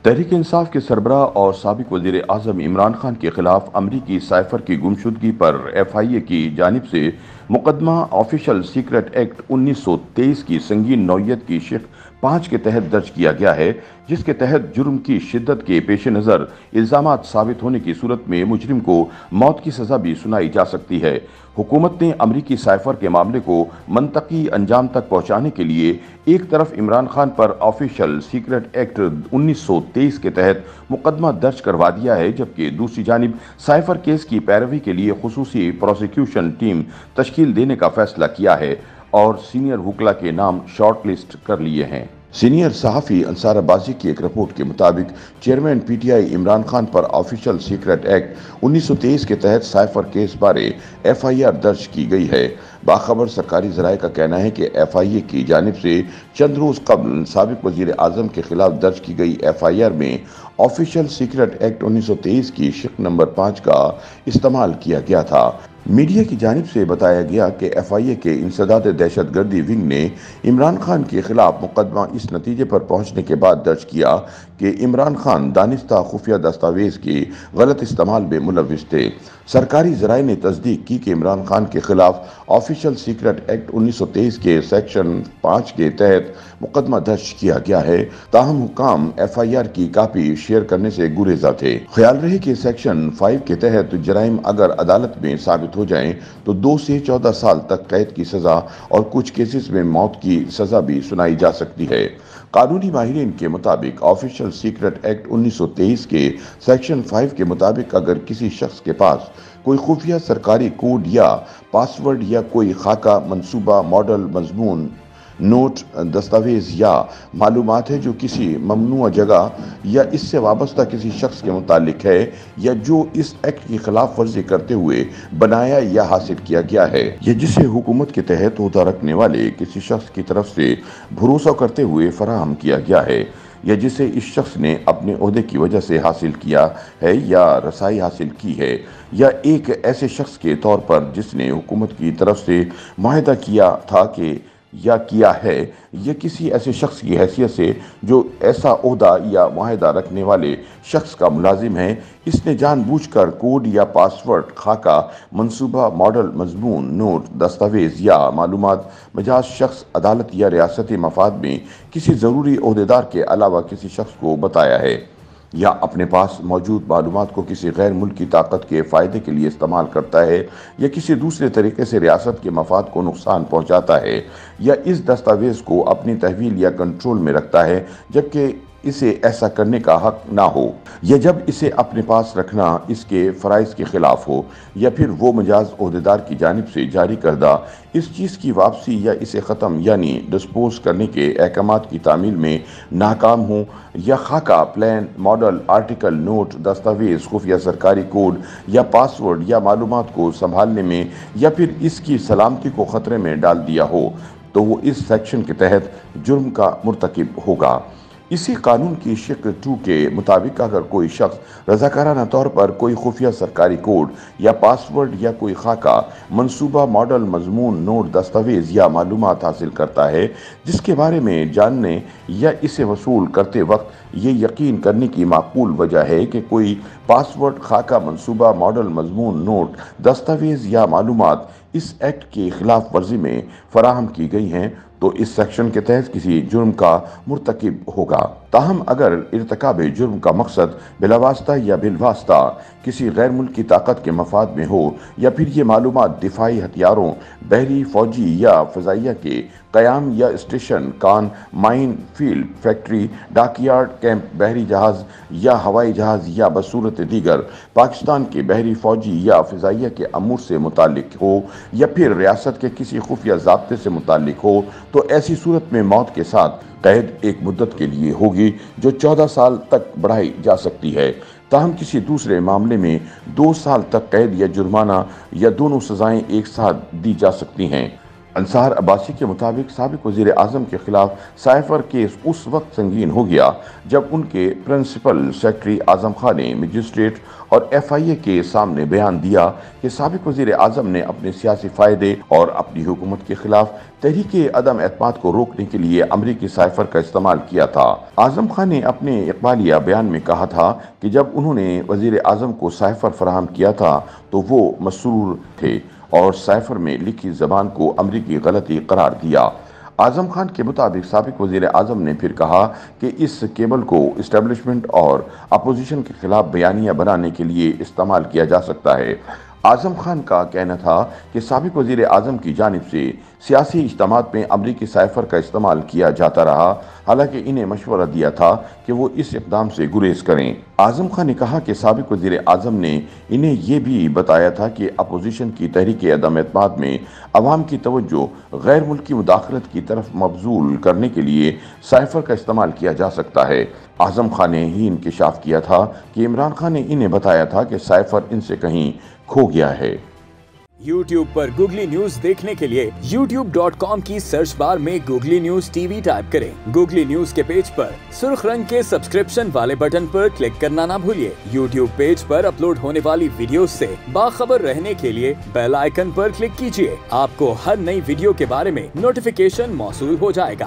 تحریک انصاف کے سربراہ اور سابق وزیر اعظم عمران خان کے خلاف امریکی سائفر کی گمشدگی پر ایف آئی اے کی جانب سے مقدمہ آفیشل سیکرٹ ایکٹ 1923 کی سنگین نوعیت کی شق 5 کے تحت درج کیا گیا ہے، جس کے تحت جرم کی شدت کے پیش نظر الزامات ثابت ہونے کی صورت میں مجرم کو موت کی سزا بھی سنائی جا سکتی ہے۔ حکومت نے امریکی سائفر کے معاملے کو منطقی انجام تک پہنچانے کے لیے ایک طرف عمران خان پر آفیشل سیکرٹ ایکٹ 1923 کے تحت مقدمہ درج کروا دیا ہے، جبکہ دوسری جانب سائفر کیس کی پیروی کے لیے خصوصی پروسیکیوشن ٹیم تشکیل دینے کا فیصلہ کیا ہے اور سینئر وکلا کے نام شارٹ لسٹ کر لیے ہیں۔ سینئر صحافی انصار عباسی کی ایک رپورٹ کے مطابق chairman P T I Imran Khan per official secret act 1923 کے تحت سائفر کیس بارے ایف آئی آر درج کی گئی ہے۔ باخبر سرکاری ذرائع کا کہنا ہے کہ ایف آئی اے کی جانب سے چند روز قبل سابق وزیر اعظم کے خلاف درج کی گئی ایف آئی آر میں آفیشل سیکرٹ ایکٹ 1923 کی شق نمبر 5 کا استعمال کیا گیا تھا۔ میڈیا کی جانب سے بتایا گیا کہ ایف آئی اے کے انسداد دہشت گردی ونگ نے عمران خان کے خلاف مقدمہ اس نتیجے پر پہنچنے کے بعد درج کیا کہ عمران خان دانستہ خفیہ دستاویز کے غلط استعمال میں ملوث تھے۔ سرکاری ذرائع نے تصدیق کی کہ عمران خان کے خلاف آفیشل سیکرٹ ایکٹ 1923 کے سیکشن 5 کے تحت مقدمہ درج کیا گیا ہے، تاہم حکام ایف آئی آر کی کاپی شیئر کرنے سے گریزاں تھے۔ خیال رہے کہ سیکشن 5 کے تحت جرائم اگر عدالت میں ثابت ہو جائیں تو 2 سے 14 سال تک قید کی سزا اور کچھ کیسز میں موت کی سزا بھی سنائی جا سکتی ہے۔ قانونی ماہرین کے مطابق آفیشل سیکرٹ ایکٹ 1923 کے سیکشن 5 کے مطابق اگر کسی شخص کے پاس کوئی خفیہ سرکاری کوڈ یا پاسورڈ یا کوئی خاکہ، منصوبہ، ماڈل، مضمون، نوٹ، دستاویز یا معلومات ہے جو کسی ممنوع جگہ یا اس سے وابستہ کسی شخص کے متعلق ہے یا جو اس ایکٹ کی خلاف ورزی کرتے ہوئے بنایا یا حاصل کیا گیا ہے، یا جسے حکومت کے تحت عہدہ رکھنے والے کسی شخص کی طرف سے بھروسہ کرتے ہوئے فراہم کیا گیا ہے، یا جسے اس شخص نے اپنے عہدے کی وجہ سے حاصل کیا ہے یا رسائی حاصل کی ہے، یا ایک ایسے شخص کے طور پر جس نے حکومت کی طرف سے معاہدہ کیا تھا کہ یا کیا ہے، یا کسی ایسے شخص کی حیثیت سے جو ایسا عہدہ یا معاہدہ رکھنے والے شخص کا ملازم ہے، اس نے جان بوجھ کر کوڈ یا پاسورڈ، خاکہ، منصوبہ، ماڈل، مضمون، نوٹ، دستاویز یا معلومات مجاز شخص، عدالت یا ریاستی مفاد میں کسی ضروری عہدیدار کے علاوہ کسی شخص کو بتایا ہے، یا اپنے پاس موجود معلومات کو کسی غیر ملکی طاقت کے فائدے کے لیے استعمال کرتا ہے، یا کسی دوسرے طریقے سے ریاست کے مفاد کو نقصان پہنچاتا ہے، یا اس دستاویز کو اپنی تحویل یا کنٹرول میں رکھتا ہے جبکہ اسے ایسا کرنے کا حق نہ ہو، یا جب اسے اپنے پاس رکھنا اس کے فرائض کے خلاف ہو، یا پھر وہ مجاز عہدیدار کی جانب سے جاری کردہ اس چیز کی واپسی یا اسے ختم یعنی ڈسپوز کرنے کے احکامات کی تعمیل میں ناکام ہوں، یا خاکہ، پلان، ماڈل، آرٹیکل، نوٹ، دستاویز، خفیہ سرکاری کوڈ یا پاسورڈ یا معلومات کو سنبھالنے میں یا پھر اس کی سلامتی کو خطرے میں ڈال دیا ہو تو وہ اس سیکشن کے تحت جرم کا مرتکب ہوگا۔ اسی قانون کی شق 2 کے مطابق اگر کوئی شخص رضاکارانہ طور پر کوئی خفیہ سرکاری کوڈ یا پاسورڈ یا کوئی خاکہ، منصوبہ، ماڈل، مضمون، نوٹ، دستاویز یا معلومات حاصل کرتا ہے جس کے بارے میں جاننے یا اسے وصول کرتے وقت یہ یقین کرنے کی معقول وجہ ہے کہ کوئی پاسورڈ، خاکہ، منصوبہ، ماڈل، مضمون، نوٹ، دستاویز یا معلومات اس ایکٹ کی خلاف ورزی میں فراہم کی گئی ہیں تو اس سیکشن کے تحت کسی جرم کا مرتکب ہوگا۔ تاہم اگر ارتکاب جرم کا مقصد بلا واسطہ یا بالواسطہ کسی غیر ملکی طاقت کے مفاد میں ہو، یا پھر یہ معلومات دفاعی ہتھیاروں، بحری، فوجی یا فضائیہ کے قیام یا اسٹیشن، کان، مائن فیلڈ، فیکٹری، ڈاک یارڈ، کیمپ، بحری جہاز یا ہوائی جہاز یا بصورت دیگر پاکستان کے بحری، فوجی یا فضائیہ کے امور سے متعلق ہو، یا پھر ریاست کے کسی خفیہ ضابطے سے متعلق ہو تو ایسی صورت میں موت کے ساتھ قید ایک مدت کے لیے ہوگی جو 14 سال تک بڑھائی جا سکتی ہے۔ تاہم کسی دوسرے معاملے میں 2 سال تک قید یا جرمانہ یا دونوں سزائیں ایک ساتھ دی جا سکتی ہیں۔ انصار عباسی کے مطابق سابق وزیر اعظم کے خلاف سائفر کیس اس وقت سنگین ہو گیا جب ان کے پرنسپل سیکرٹری اعظم خان نے مجسٹریٹ اور ایف آئی اے کے سامنے بیان دیا کہ سابق وزیر اعظم نے اپنے سیاسی فائدے اور اپنی حکومت کے خلاف تحریک عدم اعتماد کو روکنے کے لیے امریکی سائفر کا استعمال کیا تھا۔ اعظم خان نے اپنے اقبالیہ بیان میں کہا تھا کہ جب انہوں نے وزیر اعظم کو سائفر فراہم کیا تھا تو وہ مسرور تھے اور سائفر میں لکھی زبان کو امریکی غلطی قرار دیا۔ اعظم خان کے مطابق سابق وزیر اعظم نے پھر کہا کہ اس کیبل کو اسٹیبلشمنٹ اور اپوزیشن کے خلاف بیانیہ بنانے کے لیے استعمال کیا جا سکتا ہے۔ اعظم خان کا کہنا تھا کہ سابق وزیر اعظم کی جانب سے سیاسی اجتماعات میں امریکی سائفر کا استعمال کیا جاتا رہا، حالانکہ انہیں مشورہ دیا تھا کہ وہ اس اقدام سے گریز کریں۔ اعظم خان نے کہا کہ سابق وزیر اعظم نے انہیں یہ بھی بتایا تھا کہ اپوزیشن کی تحریک عدم اعتماد میں عوام کی توجہ غیر ملکی مداخلت کی طرف مبذول کرنے کے لیے سائفر کا استعمال کیا جا سکتا ہے۔ اعظم خان نے ہی انکشاف کیا تھا کہ عمران خان نے انہیں بتایا تھا کہ سائفر ان سے کہیں کھو گیا ہے۔ یوٹیوب پر گوگلی نیوز دیکھنے کے لیے youtube.com کی سرچ بار میں googly news T V type کریں۔ گوگلی نیوز کے پیج پر سرخ رنگ کے سبسکرپشن والے بٹن پر کلک کرنا نہ بھولیے۔ یوٹیوب پیج پر اپلوڈ ہونے والی ویڈیوز سے باخبر رہنے کے لیے بیل آئیکن پر کلک کیجیے۔ آپ کو ہر نئی ویڈیو کے بارے میں نوٹیفیکیشن موصول ہو جائے گا۔